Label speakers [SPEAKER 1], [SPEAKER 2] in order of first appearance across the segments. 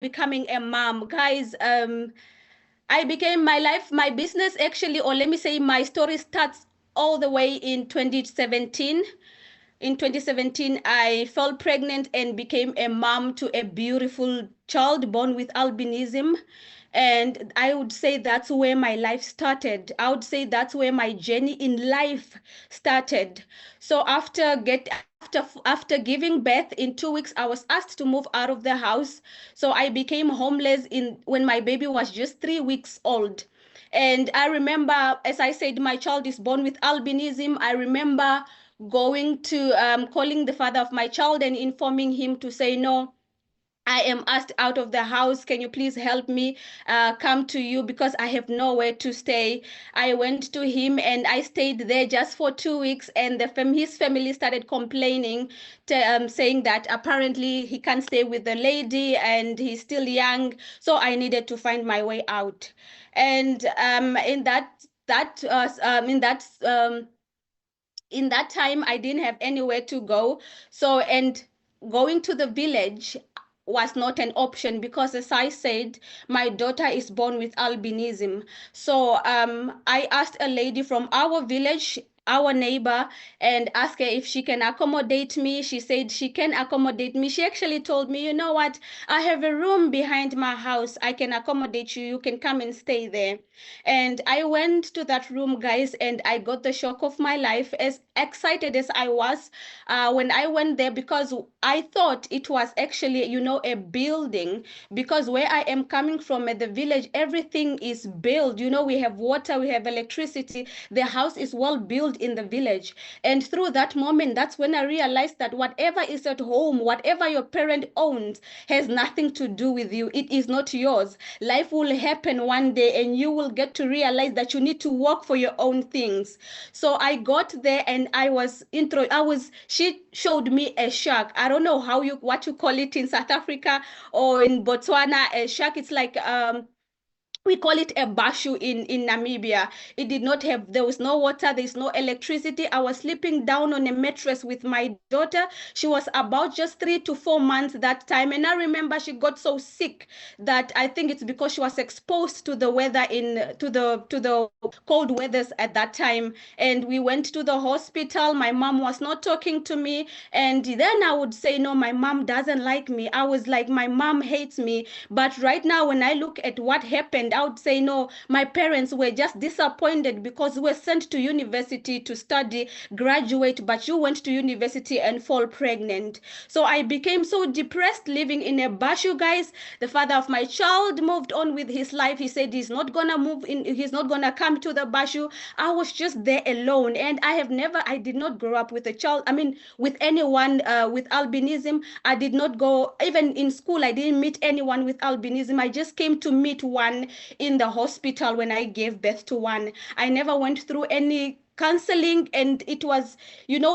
[SPEAKER 1] becoming a mom, guys. I became my business actually, or let me say, my story starts all the way in 2017. In 2017, I fell pregnant and became a mom to a beautiful child born with albinism. And I would say that's where my life started. I would say that's where my journey in life started. So after giving birth in 2 weeks, I was asked to move out of the house. So I became homeless in when my baby was just 3 weeks old. And I remember, as I said, my child is born with albinism. I remember going to calling the father of my child and informing him to say, no, I am asked out of the house. Can you please help me come to you because I have nowhere to stay? I went to him and I stayed there just for 2 weeks. And his family started complaining, saying that apparently he can't stay with the lady and he's still young. So I needed to find my way out. And in that time I didn't have anywhere to go. So, and going to the village was not an option because, as I said, my daughter is born with albinism. So I asked a lady from our village, our neighbor, and asked her if she can accommodate me. She said she can accommodate me. She actually told me, you know what, I have a room behind my house. I can accommodate you. You can come and stay there. And I went to that room, guys, and I got the shock of my life, as excited as I was when I went there, because I thought it was actually, a building. Because where I am coming from at the village, everything is built. We have water, we have electricity. The house is well built in the village. And through that moment, that's when I realized that whatever is at home, whatever your parent owns, has nothing to do with you. It is not yours. Life will happen one day and you will get to realize that you need to work for your own things. So I got there and she showed me a shark. I don't know what you call it in South Africa or in Botswana. A shark, it's like we call it a bashu in Namibia. There was no water, there's no electricity. I was sleeping down on a mattress with my daughter. She was about just 3 to 4 months that time. And I remember she got so sick that I think it's because she was exposed to the weather to the cold weathers at that time. And we went to the hospital. My mom was not talking to me. And then I would say, no, my mom doesn't like me. I was like, my mom hates me. But right now, when I look at what happened, I would say, no, my parents were just disappointed because we were sent to university to study, graduate, but you went to university and fall pregnant. So I became so depressed living in a bashu, guys. The father of my child moved on with his life. He said he's not gonna move in, he's not gonna come to the bashu. I was just there alone, and I did not grow up with a child. I mean, with anyone with albinism. I did not go, even in school, I didn't meet anyone with albinism. I just came to meet one in the hospital when I gave birth to one. I never went through any counseling, and it was,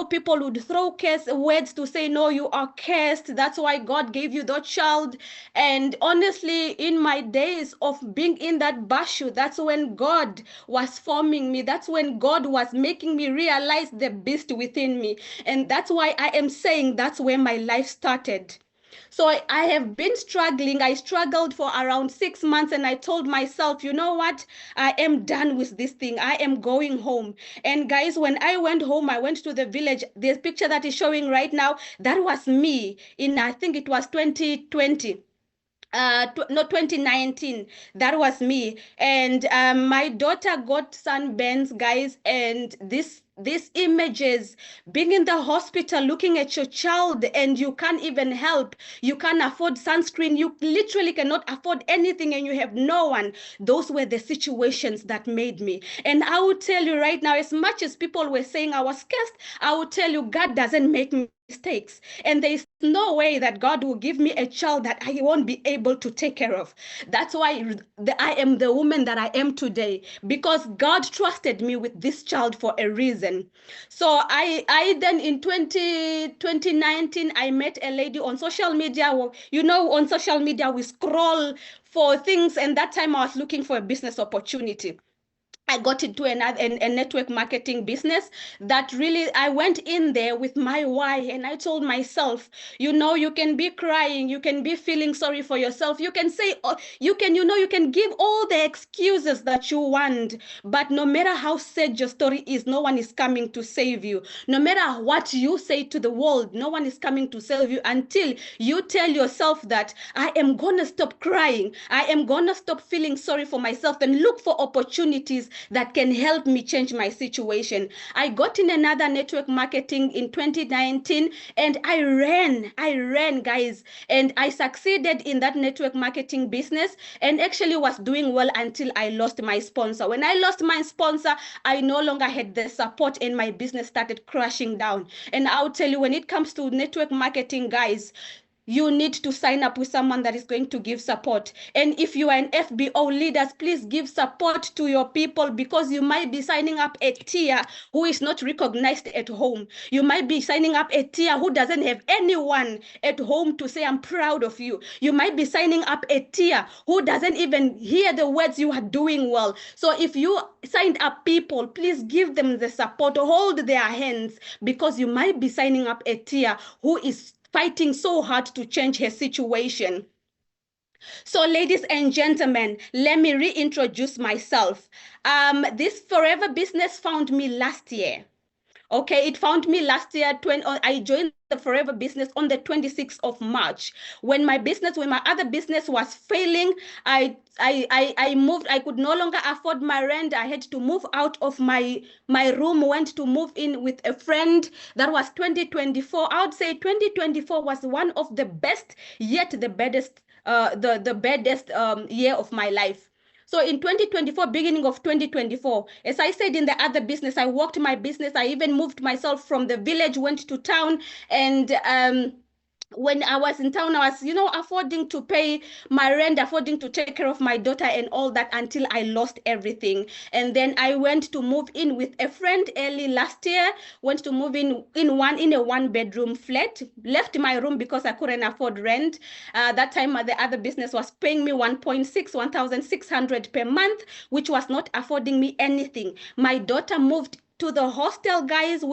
[SPEAKER 1] people would throw curse words to say, no, you are cursed, that's why God gave you that child. And honestly, in my days of being in that bashu, that's when God was forming me. That's when God was making me realize the beast within me. And that's why I am saying that's where my life started. So I have been struggling. I struggled for around 6 months, and I told myself, you know what? I am done with this thing. I am going home. And guys, when I went home, I went to the village. The picture that is showing right now, that was me in, I think it was 2020. No, 2019. That was me. And my daughter got sunburns, guys, and these images, being in the hospital looking at your child, and you can't even help, you can't afford sunscreen, you literally cannot afford anything, and you have no one. Those were the situations that made me. And I will tell you right now, as much as people were saying I was cursed, I will tell you, God doesn't make mistakes, and there is no way that God will give me a child that I won't be able to take care of. That's why I am the woman that I am today, because God trusted me with this child for a reason. So I then in 2019, I met a lady on social media. On social media we scroll for things, and that time I was looking for a business opportunity. I got into a network marketing business that really, I went in there with my why, and I told myself, you know, you can be crying, you can be feeling sorry for yourself, you can say, you can, you know, you can give all the excuses that you want, but no matter how sad your story is, no one is coming to save you. No matter what you say to the world, no one is coming to save you until you tell yourself that I am gonna stop crying, I am gonna stop feeling sorry for myself, and look for opportunities that can help me change my situation. I got in another network marketing in 2019, and I ran, guys, and I succeeded in that network marketing business, and actually was doing well until I lost my sponsor. When I lost my sponsor, I no longer had the support, and my business started crashing down. And I'll tell you, when it comes to network marketing, guys, you need to sign up with someone that is going to give support. And if you are an FBO leaders, please give support to your people, because you might be signing up a tier who is not recognized at home. You might be signing up a tier who doesn't have anyone at home to say, I'm proud of you. You might be signing up a tier who doesn't even hear the words you are doing well. So if you signed up people, please give them the support, hold their hands, because you might be signing up a tier who is fighting so hard to change her situation. So, ladies and gentlemen, let me reintroduce myself. This Forever business found me last year. Okay, it found me last year. I joined the Forever business on the 26th of March. When my other business was failing, I moved. I could no longer afford my rent. I had to move out of my room, went to move in with a friend. That was 2024. I would say 2024 was one of the best, yet the baddest, the baddest year of my life. So in 2024, beginning of 2024, as I said in the other business, I worked my business. I even moved myself from the village, went to town, and when I was in town, I was, you know, affording to pay my rent, affording to take care of my daughter and all that, until I lost everything. And then I went to move in with a friend early last year, went to move in a one-bedroom flat, left my room because I couldn't afford rent. That time, the other business was paying me 1,600 per month, which was not affording me anything. My daughter moved to the hostel, guys,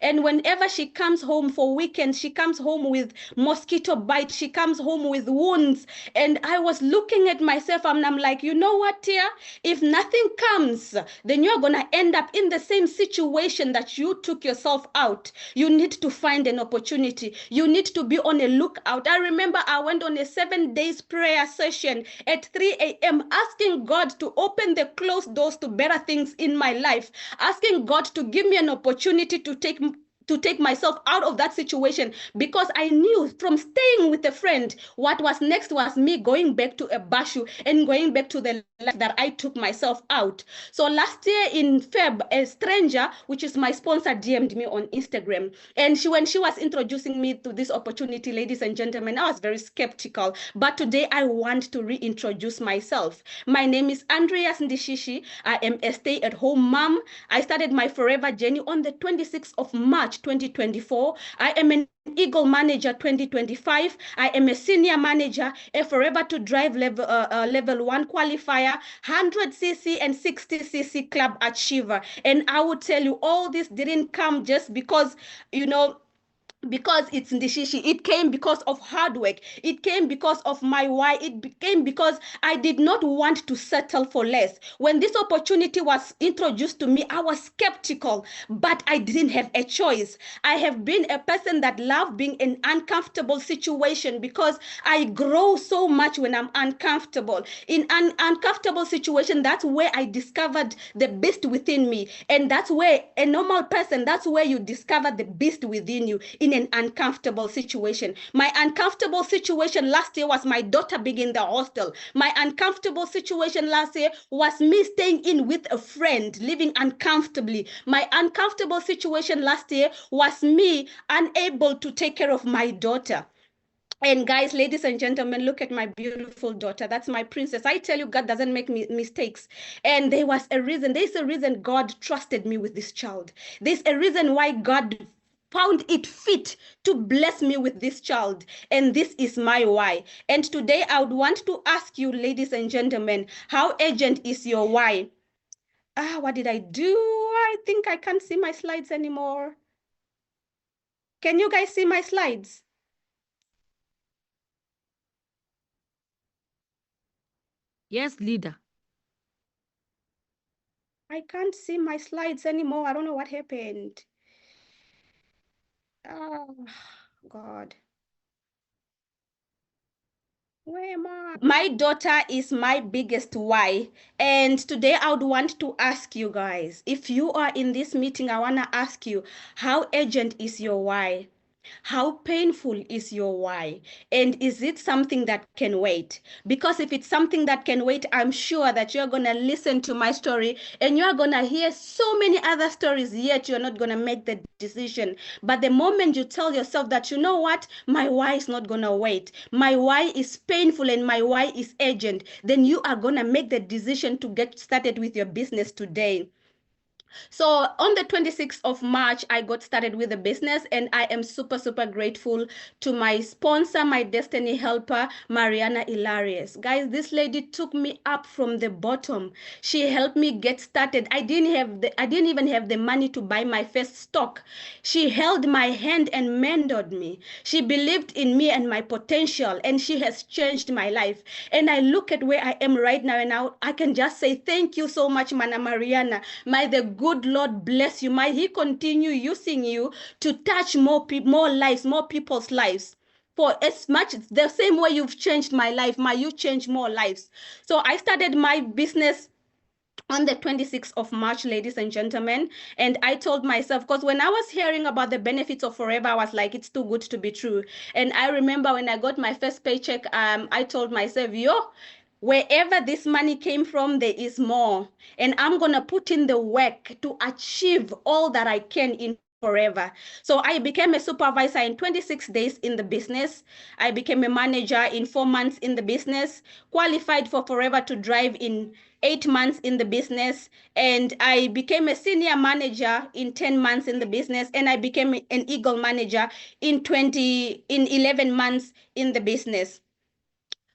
[SPEAKER 1] and whenever she comes home for weekends, she comes home with mosquito bites, she comes home with wounds. And I was looking at myself, and I'm like, you know what, Tia, if nothing comes, then you're gonna end up in the same situation that you took yourself out. You need to find an opportunity. You need to be on a lookout. I remember I went on a 7 days prayer session at 3 a.m. asking God to open the closed doors to better things in my life, asking God to give me an opportunity to take myself out of that situation, because I knew from staying with a friend, what was next was me going back to a bashu and going back to the life that I took myself out. So last year in Feb, a stranger, which is my sponsor, DM'd me on Instagram. And when she was introducing me to this opportunity, ladies and gentlemen, I was very skeptical. But today I want to reintroduce myself. My name is Andreas Ndishishi. I am a stay-at-home mom. I started my Forever journey on the 26th of March 2024. I am an Eagle Manager 2025. I am a senior manager, a Forever to Drive level 1 qualifier, 100cc and 60cc club achiever. And I will tell you, all this didn't come just because, you know, because it's Ndishishi. It came because of hard work. It came because of my why. It came because I did not want to settle for less. When this opportunity was introduced to me, I was skeptical, but I didn't have a choice. I have been a person that loves being in uncomfortable situation, because I grow so much when I'm uncomfortable. In an uncomfortable situation, that's where I discovered the beast within me. And that's where a normal person, that's where you discover the beast within you, in an uncomfortable situation. My uncomfortable situation last year was my daughter being in the hostel. My uncomfortable situation last year was me staying in with a friend, living uncomfortably. My uncomfortable situation last year was me unable to take care of my daughter. And guys, ladies and gentlemen, look at my beautiful daughter. That's my princess. I tell you, God doesn't make mistakes. And there was a reason. There's a reason God trusted me with this child. There's a reason why God found it fit to bless me with this child. And this is my why. And today I would want to ask you, ladies and gentlemen, how urgent is your why? what did I do? I think I can't see my slides anymore. Can you guys see my slides?
[SPEAKER 2] Yes, leader.
[SPEAKER 1] I can't see my slides anymore. I don't know what happened. Oh, God. Where am I? My daughter is my biggest why. And today I would want to ask you guys, if you are in this meeting, I want to ask you, how urgent is your why? How painful is your why? And is it something that can wait? Because if it's something that can wait, I'm sure that you're going to listen to my story and you're going to hear so many other stories, yet you're not going to make the decision. But the moment you tell yourself that, you know what, my why is not going to wait, my why is painful and my why is urgent, then you are going to make the decision to get started with your business today. So on the 26th of March, I got started with the business, and I am super, super grateful to my sponsor, my destiny helper, Mariana Hilarious. Guys, this lady took me up from the bottom. She helped me get started. I didn't even have the money to buy my first stock. She held my hand and mentored me. She believed in me and my potential, and she has changed my life. And I look at where I am right now, and I can just say thank you so much, Mana Mariana. May the good Lord bless you. May He continue using you to touch more people, more lives, more people's lives. For as much the same way you've changed my life, may you change more lives. So I started my business on the 26th of March, ladies and gentlemen. And I told myself, because when I was hearing about the benefits of Forever, I was like, it's too good to be true. And I remember when I got my first paycheck, I told myself, yo, wherever this money came from, there is more. And I'm going to put in the work to achieve all that I can in Forever. So I became a supervisor in 26 days in the business. I became a manager in 4 months in the business, qualified for Forever to drive in 8 months in the business, and I became a senior manager in 10 months in the business, and I became an Eagle manager in 11 months in the business.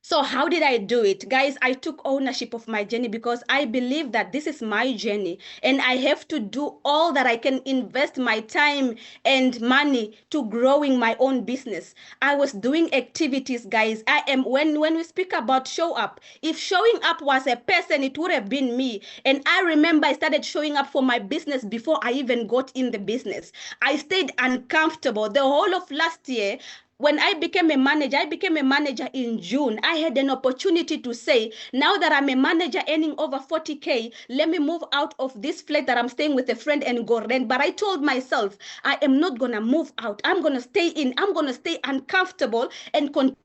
[SPEAKER 1] So how did I do it? Guys, I took ownership of my journey because I believe that this is my journey and I have to do all that I can, invest my time and money to growing my own business. I was doing activities, guys. I am when we speak about show up, if showing up was a person, it would have been me. And I remember I started showing up for my business before I even got in the business. I stayed uncomfortable the whole of last year. When I became a manager in June. I had an opportunity to say, now that I'm a manager earning over 40K, let me move out of this flat that I'm staying with a friend and go rent. But I told myself, I am not going to move out. I'm going to stay in. I'm going to stay uncomfortable and continue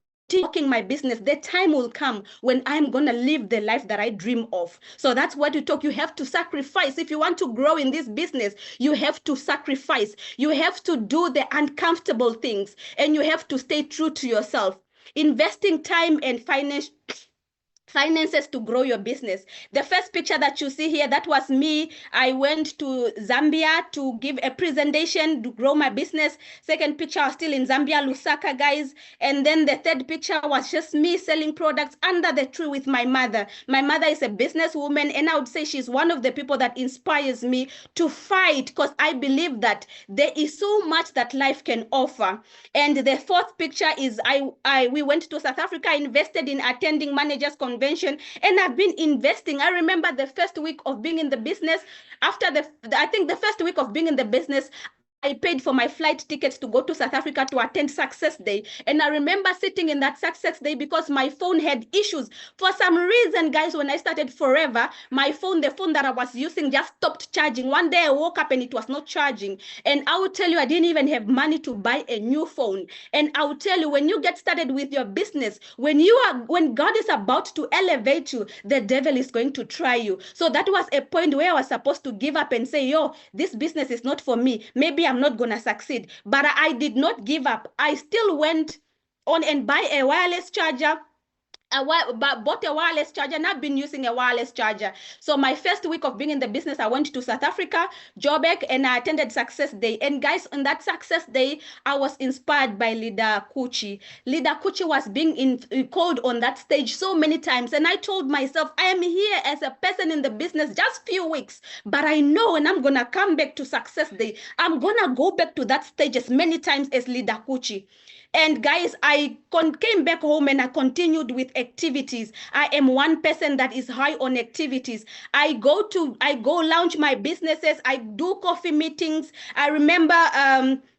[SPEAKER 1] working my business. The time will come when I'm gonna live the life that I dream of. So that's what you talk. You have to sacrifice. If you want to grow in this business, you have to sacrifice. You have to do the uncomfortable things, and you have to stay true to yourself. Investing time and finances to grow your business. The first picture that you see here, that was me. I went to Zambia to give a presentation to grow my business. Second picture, I was still in Zambia, Lusaka, guys. And then the third picture was just me selling products under the tree with my mother. My mother is a businesswoman, and I would say she's one of the people that inspires me to fight, because I believe that there is so much that life can offer. And the fourth picture is we went to South Africa, invested in attending managers convention, and I've been investing. I remember the first week of being in the business. After I think the first week of being in the business, I paid for my flight tickets to go to South Africa to attend Success Day. And I remember sitting in that Success Day because my phone had issues. For some reason, guys, when I started Forever, my phone, the phone that I was using, just stopped charging. One day I woke up and it was not charging. And I will tell you, I didn't even have money to buy a new phone. And I will tell you, when you get started with your business, when God is about to elevate you, the devil is going to try you. So that was a point where I was supposed to give up and say, yo, this business is not for me. Maybe I'm not going to succeed. But I did not give up. I still went on and buy a wireless charger. bought a wireless charger, and I've been using a wireless charger. So my first week of being in the business, I went to South Africa, Joburg, and I attended Success Day. And guys, on that Success Day, I was inspired by Leader Kuchi. Leader Kuchi was being called on that stage so many times, and I told myself, I am here as a person in the business just few weeks, but I know when I'm gonna come back to Success Day, I'm gonna go back to that stage as many times as Leader Kuchi. And guys, I came back home and I continued with activities. I am one person that is high on activities. I go launch my businesses. I do coffee meetings. I remember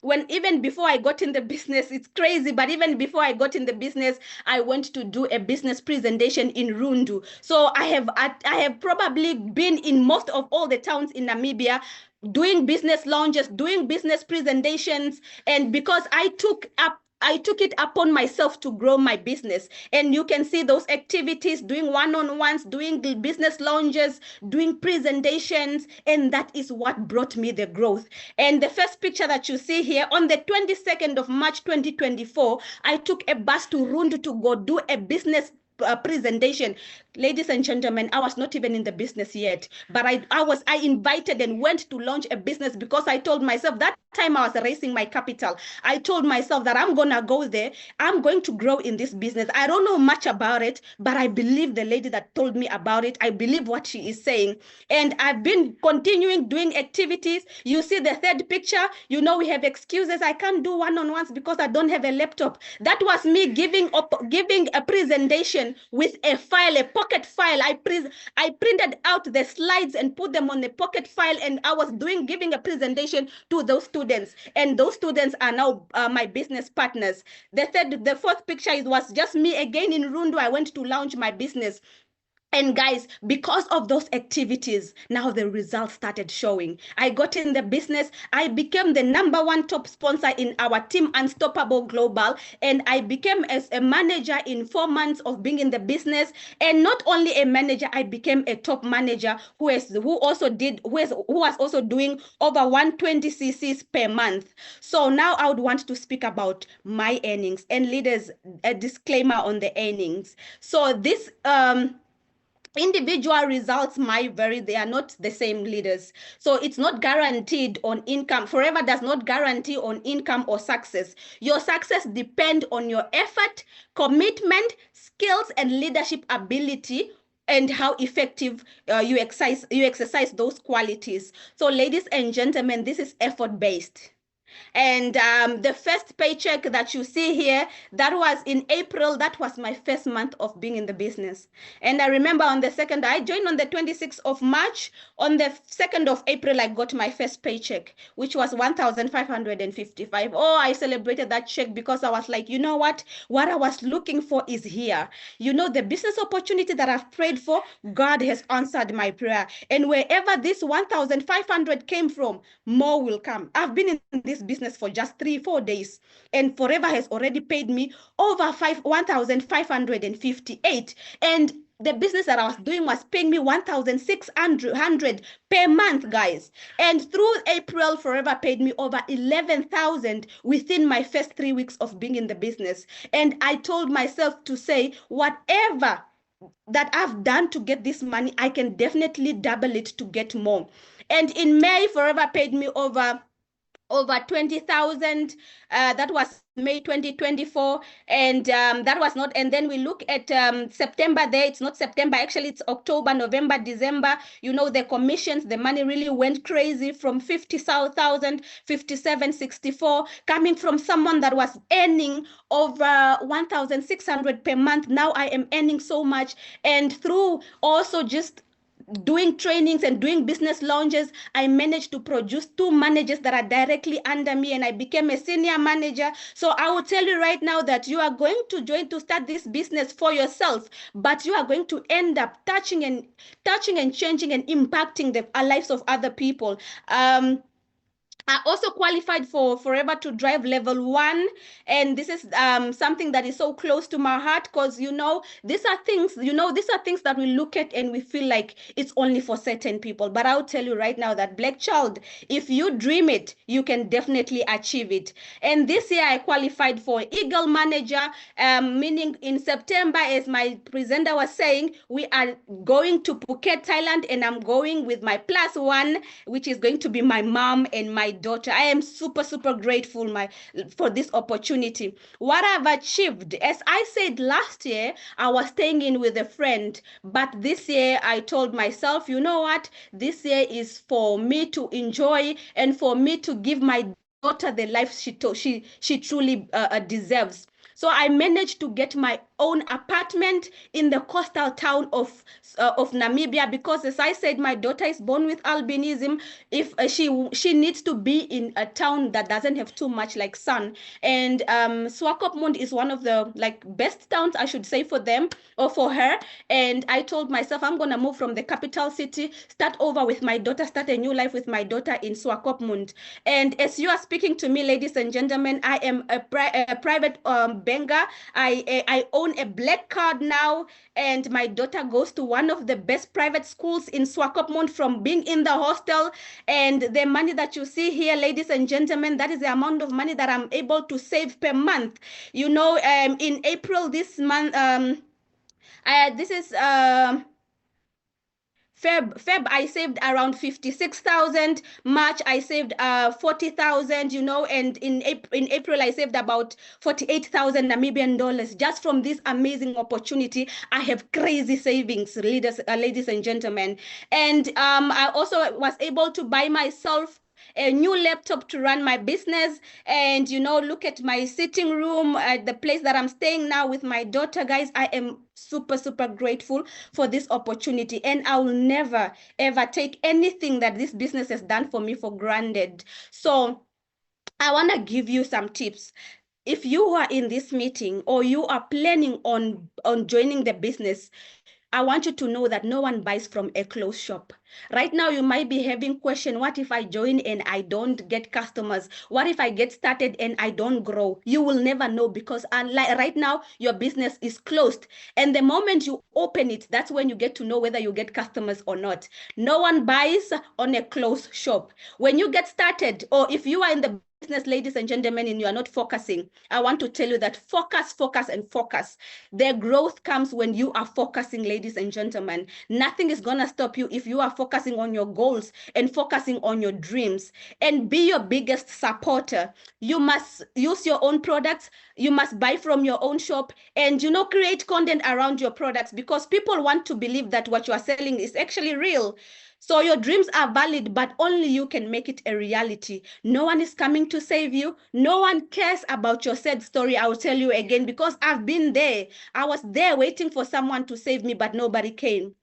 [SPEAKER 1] when even before I got in the business, it's crazy, but even before I got in the business, I went to do a business presentation in Rundu. So I have probably been in most of all the towns in Namibia, doing business launches, doing business presentations, and because I took it upon myself to grow my business. And you can see those activities, doing one-on-ones, doing the business launches, doing presentations, and that is what brought me the growth. And the first picture that you see here, on the 22nd of March 2024, I took a bus to Rundu to go do a business presentation. Ladies and gentlemen, I was not even in the business yet, but I invited and went to launch a business because I told myself that time I was raising my capital. I told myself that I'm gonna go there. I'm going to grow in this business. I don't know much about it, but I believe the lady that told me about it. I believe what she is saying, and I've been continuing doing activities. You see the third picture. You know, we have excuses. I can't do one-on-ones because I don't have a laptop. That was me giving a presentation with a file, a pocket file. I printed out the slides and put them on a pocket file, and I was giving a presentation to those students, and those students are now my business partners. The fourth picture was just me again in Rundu. I went to launch my business. And guys, because of those activities, now the results started showing. I got in the business. I became the #1 top sponsor in our team, Unstoppable Global. And I became as a manager in 4 months of being in the business. And not only a manager, I became a top manager who was also doing over 120 cc's per month. So now I would want to speak about my earnings. And leaders, a disclaimer on the earnings. So this individual results they are not the same, leaders. So it's not guaranteed on income. Forever does not guarantee on income or success. Your success depends on your effort, commitment, skills, and leadership ability, and how effective you exercise those qualities. So ladies and gentlemen, this is effort based. And the first paycheck that you see here, that was in April. That was my first month of being in the business. And I remember on the 2nd, I joined on the 26th of March. On the 2nd of April, I got my first paycheck, which was 1,555. Oh, I celebrated that check because I was like, you know what? What I was looking for is here. You know, the business opportunity that I've prayed for, God has answered my prayer. And wherever this 1,500 came from, more will come. I've been in this business for just 3-4 days, and Forever has already paid me over 1,558, and the business that I was doing was paying me 1,600 per month, guys. And through April, Forever paid me over 11,000 within my first 3 weeks of being in the business. And I told myself to say, whatever that I've done to get this money, I can definitely double it to get more. And in May, Forever paid me over 20,000. That was May 2024, and that was not. And then we look at September. There, it's not September. Actually, it's October, November, December. You know, the commissions, the money really went crazy from 50,000, 57, 64, coming from someone that was earning over 1,600 per month. Now I am earning so much, and through also just doing trainings and doing business launches, I managed to produce 2 managers that are directly under me, and I became a senior manager. So I will tell you right now that you are going to start this business for yourself, but you are going to end up touching and changing and impacting the lives of other people. I also qualified for Forever to Drive level 1, and this is something that is so close to my heart because these are things that we look at and we feel like it's only for certain people. But I'll tell you right now that Black child, if you dream it, you can definitely achieve it. And this year I qualified for Eagle Manager, meaning in September, as my presenter was saying, we are going to Phuket, Thailand, and I'm going with my +1, which is going to be my mom and my daughter. I am super, super grateful for this opportunity. What I've achieved, as I said last year, I was staying in with a friend, but this year I told myself, you know what? This year is for me to enjoy and for me to give my daughter the life she truly deserves. So I managed to get my own apartment in the coastal town of Namibia because, as I said, my daughter is born with albinism. If she needs to be in a town that doesn't have too much like sun, and Swakopmund is one of the best towns, I should say, for them or for her. And I told myself I'm gonna move from the capital city, start over with my daughter, start a new life with my daughter in Swakopmund. And as you are speaking to me, ladies and gentlemen, I am a private banker. I own a black card now, and my daughter goes to one of the best private schools in Swakopmund from being in the hostel. And the money that you see here, ladies and gentlemen, that is the amount of money that I'm able to save per month. In April this month, this is Feb I saved around 56,000. March I saved 40,000, and in April I saved about 48,000 Namibian dollars just from this amazing opportunity. I have crazy savings, ladies and gentlemen. And I also was able to buy myself a new laptop to run my business. And look at my sitting room at the place that I'm staying now with my daughter. Guys, I am super, super grateful for this opportunity, and I will never ever take anything that this business has done for me for granted. So I want to give you some tips. If you are in this meeting or you are planning on joining the business, I want you to know that no one buys from a closed shop. Right now, you might be having question, what if I join and I don't get customers? What if I get started and I don't grow? You will never know because right now, your business is closed. And the moment you open it, that's when you get to know whether you get customers or not. No one buys on a closed shop. When you get started, or if you are in the business, ladies and gentlemen, and you are not focusing, I want to tell you that focus, and focus. The growth comes when you are focusing, ladies and gentlemen. Nothing is going to stop you if you are focusing on your goals and focusing on your dreams. And be your biggest supporter. You must use your own products. You must buy from your own shop, and create content around your products, because people want to believe that what you are selling is actually real. So your dreams are valid, but only you can make it a reality. No one is coming to save you. No one cares about your sad story. I will tell you again, because I've been there. I was there waiting for someone to save me, but nobody came.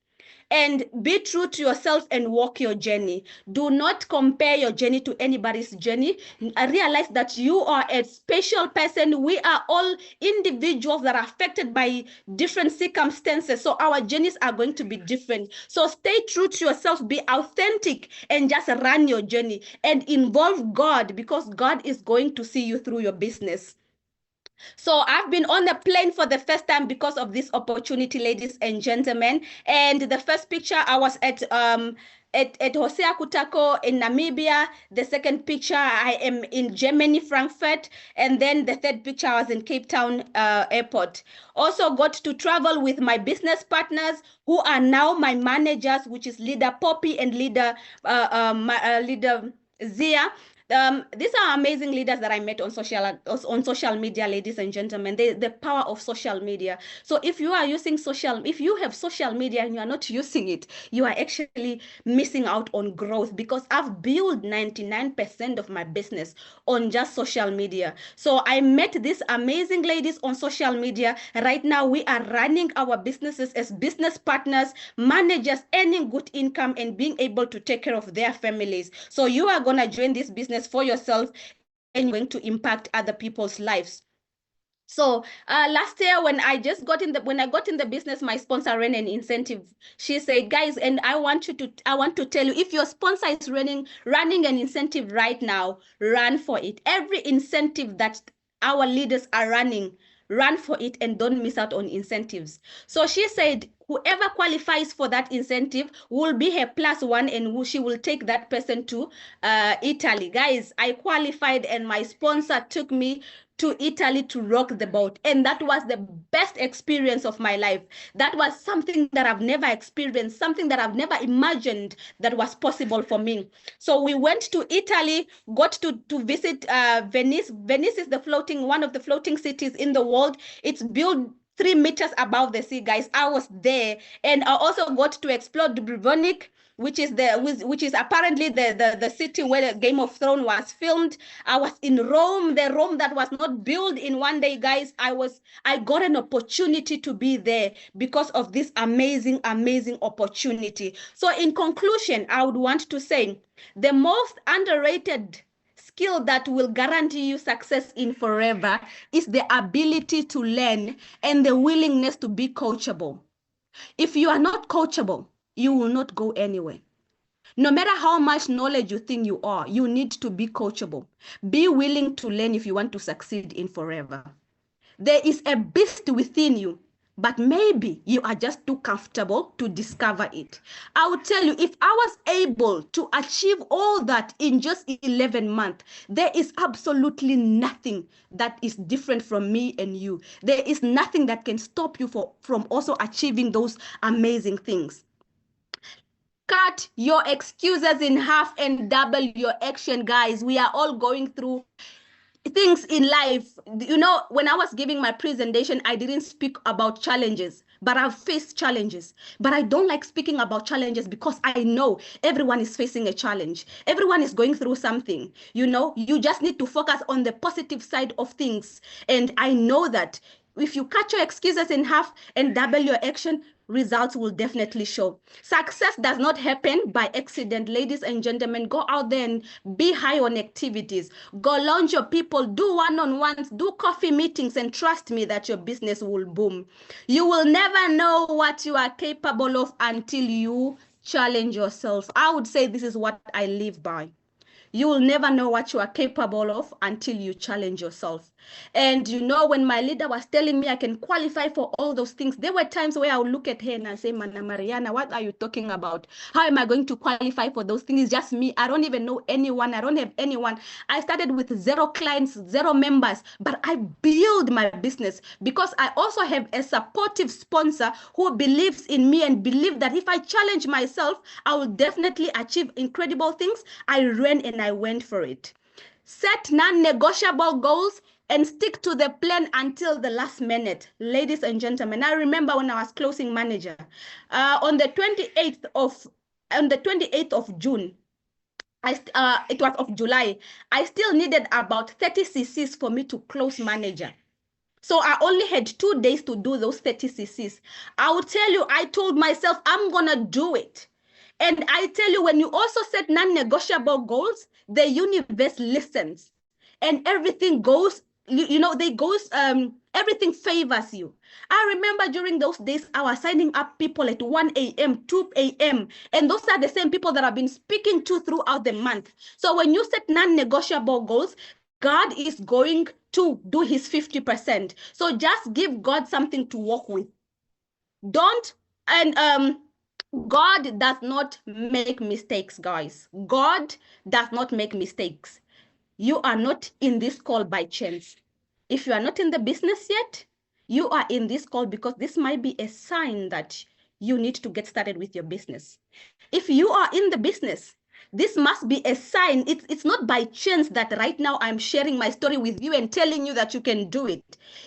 [SPEAKER 1] And be true to yourself and walk your journey. Do not compare your journey to anybody's journey. I realize that you are a special person. We are all individuals that are affected by different circumstances. So our journeys are going to be different. So stay true to yourself, be authentic, and just run your journey and involve God, because God is going to see you through your business. So I've been on the plane for the first time because of this opportunity, ladies and gentlemen. And the first picture, I was at Hosea Kutako in Namibia. The second picture, I am in Germany, Frankfurt. And then the third picture, I was in Cape Town airport. Also got to travel with my business partners who are now my managers, which is Leader Poppy and Leader Zia. These are amazing leaders that I met on social media, ladies and gentlemen. The power of social media. So if you have social media and you are not using it, you are actually missing out on growth, because I've built 99% of my business on just social media. So I met these amazing ladies on social media. Right now, we are running our businesses as business partners, managers, earning good income and being able to take care of their families. So you are going to join this business for yourself, and you're going to impact other people's lives. So last year when I got in the business, my sponsor ran an incentive. She said, guys, and I want to tell you, if your sponsor is running an incentive right now, run for it. Every incentive that our leaders are running, run for it and don't miss out on incentives. So she said, whoever qualifies for that incentive will be her +1, and she will take that person to Italy. Guys, I qualified and my sponsor took me to Italy to rock the boat. And that was the best experience of my life. That was something that I've never experienced, something that I've never imagined that was possible for me. So we went to Italy, got to visit Venice. Venice is one of the floating cities in the world. It's built 3 meters above the sea, guys. I was there, and I also got to explore Dubrovnik, which is apparently the city where the Game of Thrones was filmed. I was in Rome, the Rome that was not built in one day, guys. I got an opportunity to be there because of this amazing opportunity. So in conclusion, I would want to say the most underrated skill that will guarantee you success in forever is the ability to learn and the willingness to be coachable. If you are not coachable, you will not go anywhere. No matter how much knowledge you think you are, you need to be coachable. Be willing to learn if you want to succeed in forever. There is a beast within you, but maybe you are just too comfortable to discover it. I will tell you, if I was able to achieve all that in just 11 months, there is absolutely nothing that is different from me and you. There is nothing that can stop you from also achieving those amazing things. Cut your excuses in half and double your action, guys. We are all going through things in life. You know, when I was giving my presentation, I didn't speak about challenges, but I've faced challenges. But I don't like speaking about challenges because I know everyone is facing a challenge. Everyone is going through something. You know, you just need to focus on the positive side of things. And I know that if you cut your excuses in half and double your action, results will definitely show. Success does not happen by accident. Ladies and gentlemen, go out there and be high on activities. Go launch your people, do one-on-ones, do coffee meetings, and trust me that your business will boom. You will never know what you are capable of until you challenge yourself. I would say this is what I live by. You will never know what you are capable of until you challenge yourself. And you know, when my leader was telling me I can qualify for all those things, there were times where I would look at her and I say, Mana Mariana, what are you talking about? How am I going to qualify for those things? It's just me. I don't even know anyone. I don't have anyone. I started with 0 clients, 0 members, but I build my business because I also have a supportive sponsor who believes in me and believe that if I challenge myself, I will definitely achieve incredible things. I ran and I went for it. Set non-negotiable goals and stick to the plan until the last minute. Ladies and gentlemen, I remember when I was closing manager, on the 28th of June, it was of July, I still needed about 30 cc's for me to close manager. So I only had 2 days to do those 30 cc's. I will tell you, I told myself, I'm gonna do it. And I tell you, when you also set non-negotiable goals, the universe listens and everything goes, everything favors you. I remember during those days, I was signing up people at 1 a.m., 2 a.m., and those are the same people that I've been speaking to throughout the month. So when you set non-negotiable goals, God is going to do his 50%. So just give God something to work with. God does not make mistakes, guys. God does not make mistakes. You are not in this call by chance. If you are not in the business yet, you are in this call because this might be a sign that you need to get started with your business. If you are in the business, this must be a sign. It's not by chance that right now I'm sharing my story with you and telling you that you can do it.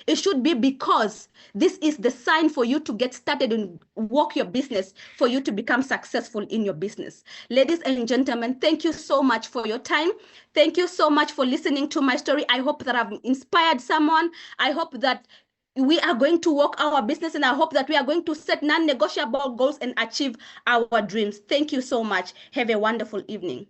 [SPEAKER 1] It should be because this is the sign for you to get started and work your business, for you to become successful in your business. Ladies and gentlemen, thank you so much for your time. Thank you so much for listening to my story. I hope that I've inspired someone. I hope that we are going to work our business, and I hope that we are going to set non-negotiable goals and achieve our dreams. Thank you so much. Have a wonderful evening.